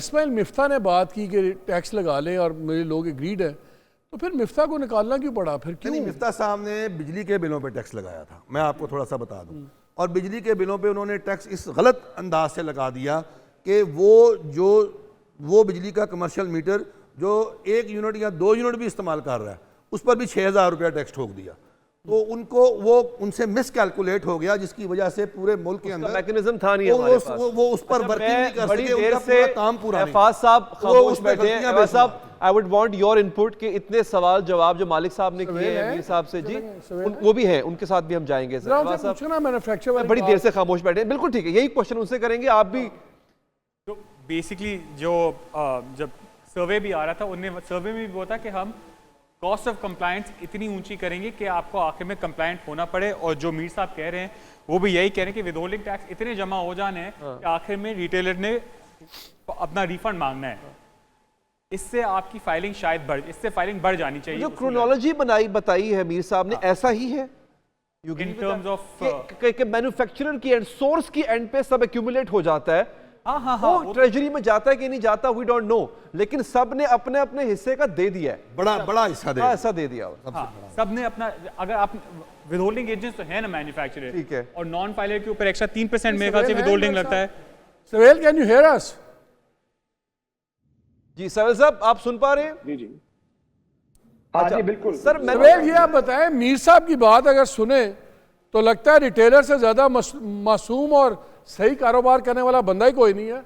इस्माइल मिफ्ता ने बात की कि टैक्स लगा लें और मेरे लोग एग्रीड है, तो फिर मिफ्ता को निकालना क्यों पड़ा? फिर क्यों? नहीं, मिफ्ता साहब ने बिजली के बिलों पे टैक्स लगाया था, मैं आपको थोड़ा सा बता दूं। और बिजली के बिलों पे उन्होंने टैक्स इस गलत अंदाज से लगा दिया कि वो बिजली का कमर्शियल मीटर जो 1 यूनिट या 2 यूनिट भी इस्तेमाल कर रहा है उस पर भी 6,000 रुपया टैक्स ठोक दिया। तो उनसे मिस कैलकुलेट हो गया, जिसकी वजह से पूरे मुल्क के अंदर मैकेनिज्म था नहीं हमारे पास। वो उस पर वर्किंग नहीं कर सके, उनका पूरा काम पूरा नहीं। फैज साहब खामोश बैठे हैं। फैज साहब, I would want your input कि इतने सवाल जवाब जो मालिक साहब ने किए हैं मीर साहब से, जी वो भी हैं, उनके साथ भी हम जाएंगे। बड़ी देर से खामोश बैठे हैं, बिल्कुल ठीक है, यही क्वेश्चन उनसे करेंगे। आप भी तो बेसिकली जो जब सर्वे भी आ रहा था, उन्हें सर्वे में भी बोला था कि हम कॉस्ट ऑफ कंप्लायंस इतनी ऊंची करेंगे कि आपको आखिर में कंप्लायंट होना पड़े। और जो मीर साहब कह रहे हैं वो भी यही कह रहे हैं कि विदहोल्डिंग टैक्स इतने जमा हो जाने हैं कि आखिर में रिटेलर ने अपना रिफंड मांगना है। इससे आपकी फाइलिंग शायद इससे फाइलिंग बढ़ जानी चाहिए। जो क्रोनोलॉजी बताई है मीर साहब ने, ऐसा ही है इन टर्म्स ऑफ मैन्युफैक्चरर की एंड, सोर्स की एंड पे सब एक्यूमुलेट हो जाता है। हाँ, वो ट्रेजरी में जाता है कि नहीं जाता, वी डोंट नो, लेकिन सब ने अपने अपने हिस्से का दे दिया है, बड़ा हिस्सा दे दिया। सब ने अपना, अगर आप विदहोल्डिंग एजेंट्स तो है ना मैन्युफैक्चरर, ठीक है, और नॉन फाइलर के ऊपर एक्स्ट्रा 3% मेरे ख्याल से विदहोल्डिंग लगता है। सवेल, कैन यू हियर अस? जी सवेल साहब, आप सुन पा रहे हैं? जी हाँ जी बिल्कुल सर। सवेल, ये आप बताएं, मीर साहब की बात अगर सुने तो लगता है रिटेलर से ज्यादा मासूम और सही कारोबार करने वाला बंदा ही कोई नहीं है।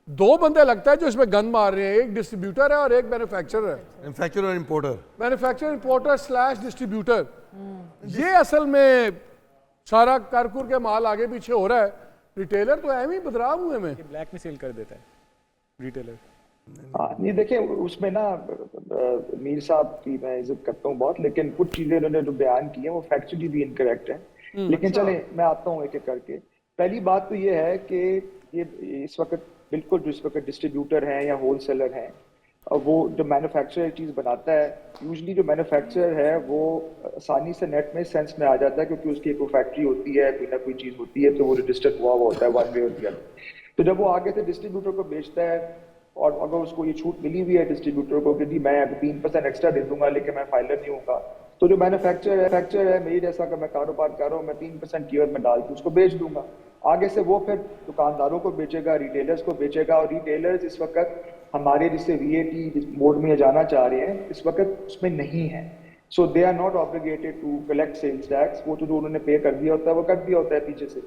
2 बंदे लगता है जो इसमें गन मार रहे हैं, एक डिस्ट्रीब्यूटर है और एक मैन्युफैक्चरर है। मैन्युफैक्चरर और importer, manufacturer importer slash distributor, ये असल में सारा कारकुर के माल आगे पीछे हो रहा है। रिटेलर तो एम ही बदराव हुए में ब्लैक में सेल कर देता है रिटेलर। हाँ, ये देखिए उसमें ना मीर साहब की मैं इज्जत करता हूँ बहुत, लेकिन कुछ चीजें उन्होंने जो बयान की है वो फैक्चुअली भी इनकरेक्ट है। लेकिन चले मैं आता हूँ एक एक करके। पहली बात तो ये है कि ये इस वक्त बिल्कुल जो इस वक्त डिस्ट्रीब्यूटर हैं या होलसेलर हैं, वो जो मैन्युफैक्चरर चीज़ बनाता है, यूजली जो मैन्युफैक्चरर है वो आसानी से नेट में सेंस में आ जाता है, क्योंकि उसकी कोई फैक्ट्री होती है, कोई ना कोई चीज़ होती है, तो वो रजिस्टर्ड हुआ होता है वन वे और द अदर। तो जब वो आगे से डिस्ट्रीब्यूटर को बेचता है, और अगर उसको ये छूट मिली हुई है डिस्ट्रीब्यूटर को कि जी मैं 3% एक्स्ट्रा दे दूंगा लेकिन मैं फाइलर नहीं होगा, तो जो मैन्युफैक्चरर है मेरी जैसा कि मैं कारोबार कर रहा हूँ, मैं 3% कीमत में डाल के उसको बेच दूंगा। आगे से वो फिर दुकानदारों को बेचेगा, रिटेलर्स को बेचेगा, और रिटेलर्स इस वक्त हमारे जिससे VAT मोड में जाना चाह रहे हैं, इस वक्त उसमें नहीं है। So they are not obligated to collect sales tax. वो तो जो उन्होंने पे कर दिया होता है वो कर दिया होता है पीछे से।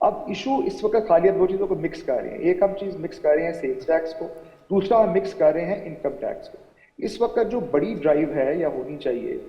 अब इशू इस वक्त खाली हम 2 चीज़ों को मिक्स कर रहे हैं। एक हम चीज़ मिक्स कर रहे हैं सेल्स टैक्स को, दूसरा हम मिक्स कर रहे हैं इनकम टैक्स को। इस वक्त जो बड़ी ड्राइव है या होनी चाहिए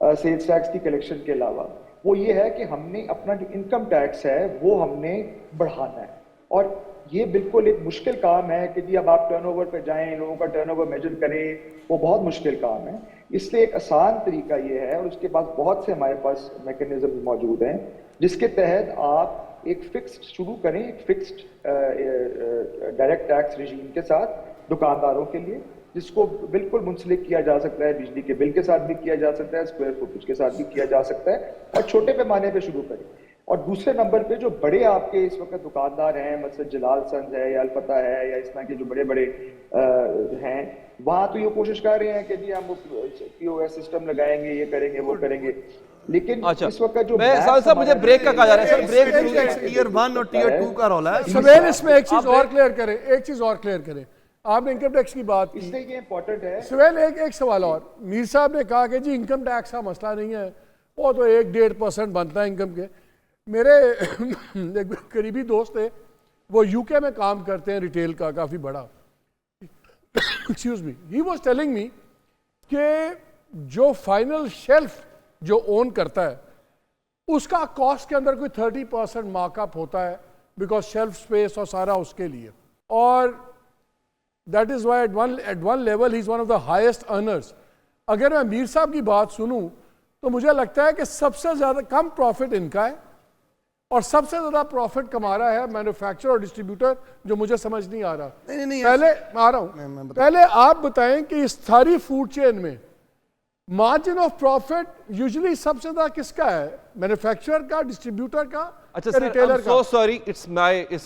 सेल्स टैक्स की कलेक्शन के अलावा, वो ये है कि हमने अपना जो इनकम टैक्स है वो हमने बढ़ाना है। और ये बिल्कुल एक मुश्किल काम है कि जी अब आप टर्नओवर पे जाएं, लोगों का टर्नओवर मेजर करें, वो बहुत मुश्किल काम है। इसलिए एक आसान तरीका ये है, और उसके पास बहुत से हमारे पास मैकेनिज्म मौजूद हैं, जिसके तहत आप एक फिक्स्ड शुरू करें, एक फिक्स्ड डायरेक्ट टैक्स रिजीम के साथ दुकानदारों के लिए, जिसको बिल्कुल मुंसलिक किया जा सकता है, बिजली के बिल के साथ भी किया जा सकता है, स्क्वायर फुटेज के साथ भी किया जा सकता है, और छोटे पैमाने पे शुरू करें। और दूसरे नंबर पे जो बड़े आपके इस वक्त दुकानदार हैं, मतलब जलाल संस है या अल्फता है या इस तरह के जो बड़े बड़े हैं, वहाँ तो ये कोशिश कर रहे हैं कि जी हम POS सिस्टम लगाएंगे, ये करेंगे, वो करेंगे। लेकिन इस वक्त जो साहब मुझे ब्रेक का कहा जा रहा है, सर ब्रेक टियर 1 और टियर 2 का रोल है। सवेल, इसमें एक चीज और क्लियर करें, आपने इनकम टैक्स की बात की, इसलिए ये इंपॉर्टेंट है। सवेल एक सवाल और, मीर साहब ने कहा कि जी इनकम टैक्स का मसला नहीं है, वो तो 1-1.5% बनता है इनकम के। मेरे एक करीबी दोस्त थे, वो UK में काम करते हैं, रिटेल का काफ़ी बड़ा। Excuse me, he was telling me कि जो फाइनल शेल्फ जो ओन करता है उसका कॉस्ट के अंदर कोई 30% मार्कअप होता है, बिकॉज शेल्फ स्पेस और सारा उसके लिए। और that is why at one level he is one of the highest earners. अगर मैं मीर साहब की बात सुनूं तो मुझे लगता है कि सबसे ज़्यादा कम प्रॉफिट इनका है और सबसे ज़्यादा प्रॉफिट कमा रहा है मैन्युफैक्चरर और डिस्ट्रीब्यूटर, जो मुझे समझ नहीं आ रहा। नहीं पहले आ रहा हूँ, पहले आप बताएं कि इस सारी फूड चेन में मार्जिन ऑफ प्रॉफिट यूजुअली सबसे ज्यादा किसका है, मैन्युफैक्चरर का, डिस्ट्रीब्यूटर का, अच्छा सर, रिटेलर का? सो सॉरी, इट्स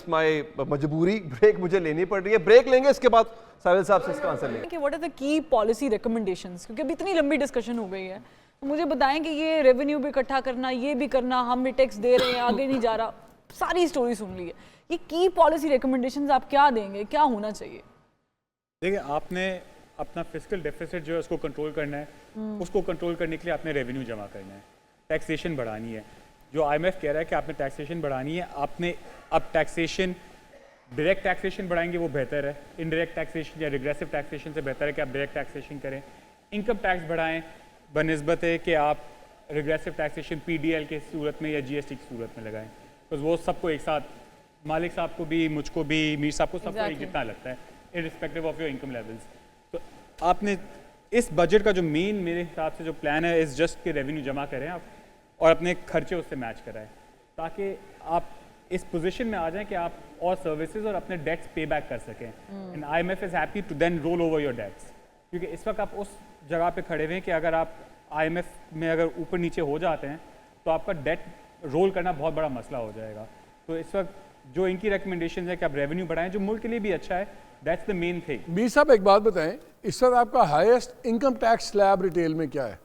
माय मजबूरी, ब्रेक मुझे लेनी पड़ रही है, ब्रेक लेंगे, इसके बाद साहिल साहब से इसका आंसर लेंगे। कि what are the key policy recommendations, क्योंकि अभी इतनी लंबी डिस्कशन हो गई है, तो मुझे बताएं कि ये रेवेन्यू भी इकट्ठा करना, ये भी करना, हम भी टैक्स दे रहे हैं, आगे नहीं जा रहा, सारी स्टोरी सुन ली है, ये की पॉलिसी रिकमेंडेशंस आप क्या देंगे, क्या होना चाहिए? देखिए, आपने अपना फिजिकल डेफिसिट जो है उसको कंट्रोल करना है, उसको कंट्रोल करने के लिए आपने रेवेन्यू जमा करना है, टैक्सेशन बढ़ानी है। जो IMF कह रहा है कि आपने टैक्सेशन बढ़ानी है, आपने अब टैक्सेशन, डायरेक्ट टैक्सेशन बढ़ाएंगे वो बेहतर है, इनडायरेक्ट टैक्सेशन या रिग्रेसिव टैक्सेशन से बेहतर है कि आप डायरेक्ट टैक्सेशन करें। इनकम टैक्स बढ़ाएं बनिस्बत है कि आप रिग्रेसिव टैक्सेशन PDL के सूरत में या GST की सूरत में लगाएं, तो वो सबको एक साथ, मालिक साहब को भी, मुझको भी, मीर साहब को, सबको एक जितना लगता है, irrespective of your income levels. तो आपने इस बजट का जो मेन मेरे हिसाब से जो प्लान है इस जस्ट के रेवेन्यू जमा करें आप और अपने खर्चे उससे मैच कराएं, ताकि आप इस पोजीशन में आ जाएं कि आप और सर्विसेज और अपने डेट्स पे बैक कर सकें। And IMF is happy to then roll over your debts, क्योंकि इस वक्त आप उस जगह पे खड़े हुए हैं कि अगर आप IMF में अगर ऊपर नीचे हो जाते हैं तो आपका डेट रोल करना बहुत बड़ा मसला हो जाएगा। तो इस वक्त जो इनकी रिकमेंडेशन है कि आप रेवेन्यू बढ़ाएं, जो मुल्क के लिए भी अच्छा है, that's the main thing. Mir साहब एक बात बताएं, इस वक्त आपका highest income tax slab retail में क्या है?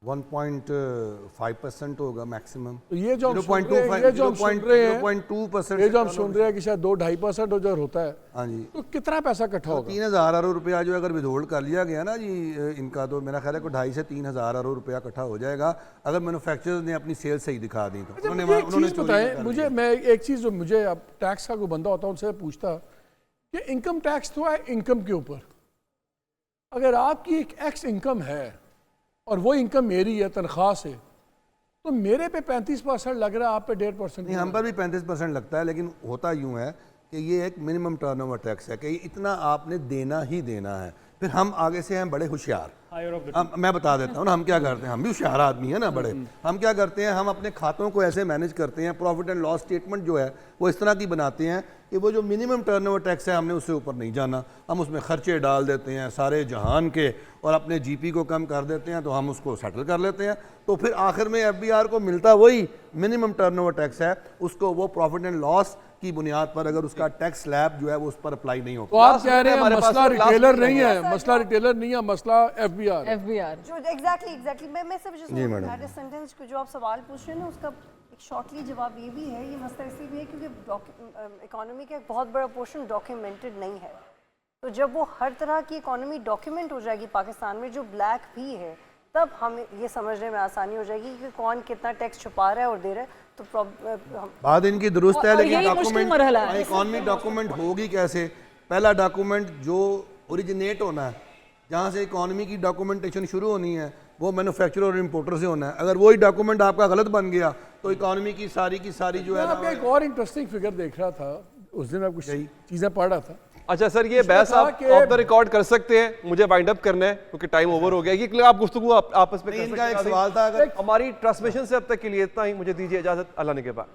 1.5% होगा मैक्सिमम। तो ये जो हम सुन रहे हैं, 0.2% ये जो हम सुन रहे हैं कि शायद 2-2.5% जो होता है, हाँ जी, तो कितना पैसा इकट्ठा होगा? 3,000 अरब रुपया जो अगर विदहोल्ड कर लिया गया ना जी इनका, तो मेरा ख्याल है कि 2.5 से 3,000 अरब रुपया इकट्ठा हो जाएगा अगर मैन्युफैक्चरर्स ने अपनी सेल सही दिखा दी तो। मुझे एक चीज़ बताएं, मुझे मैं एक चीज़ जो मुझे अब टैक्स का कोई बंदा होता है उनसे पूछता कि इनकम टैक्स तो है इनकम के ऊपर, अगर आपकी एक एक्स इनकम है और वो इनकम मेरी है तनख्वाह से, तो मेरे पे 35% लग रहा है, आप पे 1.5%। नहीं, हम पर भी 35% लगता है, लेकिन होता यूँ है कि ये एक मिनिमम टर्नओवर टैक्स है कि इतना आपने देना ही देना है। फिर हम आगे से हैं बड़े होशियार, मैं बता देता हूँ ना हम क्या करते हैं, हम भी होशियार आदमी है ना बड़े। हम क्या करते हैं, हम अपने खातों को ऐसे मैनेज करते हैं, प्रॉफिट एंड लॉस स्टेटमेंट जो है वो इस तरह की बनाते हैं कि वो जो मिनिमम टर्नओवर टैक्स है हमने उससे ऊपर नहीं जाना, हम उसमें खर्चे डाल देते हैं सारे जहान के और अपने GP को कम कर देते हैं, तो हम उसको सेटल कर लेते हैं। तो फिर आखिर में FBR को मिलता वही मिनिमम टर्नओवर टैक्स है, उसको वो प्रॉफिट एंड लॉस की बुनियाद पर अगर उसका टैक्स स्लैब जो है वो उस पर अप्लाई नहीं होता। तो आप कह रहे हैं मसला रिटेलर नहीं है, मसला रिटेलर नहीं है, मसला FBR। जो एग्जैक्टली मैं सिर्फ जस्ट सेंटेंस को जो आप सवाल पूछ रहे हैं ना उसका एक शॉर्टली जवाब ये भी है, ये मसला इसलिए भी है क्योंकि इकोनॉमी का एक बहुत बड़ा पोर्शन डॉक्यूमेंटेड नहीं है। तो जब वो हर तरह की इकोनॉमी डॉक्यूमेंट हो जाएगी पाकिस्तान में, जो ब्लैक भी है, तब हम ये समझने में आसानी हो जाएगी कि कौन कितना टैक्स छुपा रहा है और दे रहा है। तो बात इनकी दुरुस्त है, लेकिन डॉक्यूमेंट है। इकोनॉमी डॉक्यूमेंट होगी कैसे? पहला डॉक्यूमेंट जो ओरिजिनेट होना है, जहाँ से इकोनॉमी की डॉक्यूमेंटेशन शुरू होनी है, वो मैन्युफैक्चरर और इंपोर्टर से होना है। अगर वही डॉक्यूमेंट आपका गलत बन गया तो इकोनॉमी की सारी जो है ना। एक और इंटरेस्टिंग फिगर देख रहा था उस दिन, मैं कुछ चीज़ें पढ़ रहा था। अच्छा सर, ये बहस आप ऑफ द रिकॉर्ड कर सकते हैं, मुझे वाइंड अप करना है क्योंकि टाइम ओवर हो गया। ये आप गुफ्तगू आपस में कर सकते हैं। इनका एक सवाल था, अगर हमारी ट्रांसमिशन से अब तक के लिए इतना ही, मुझे दीजिए इजाजत, अल्लाह ने के बाद।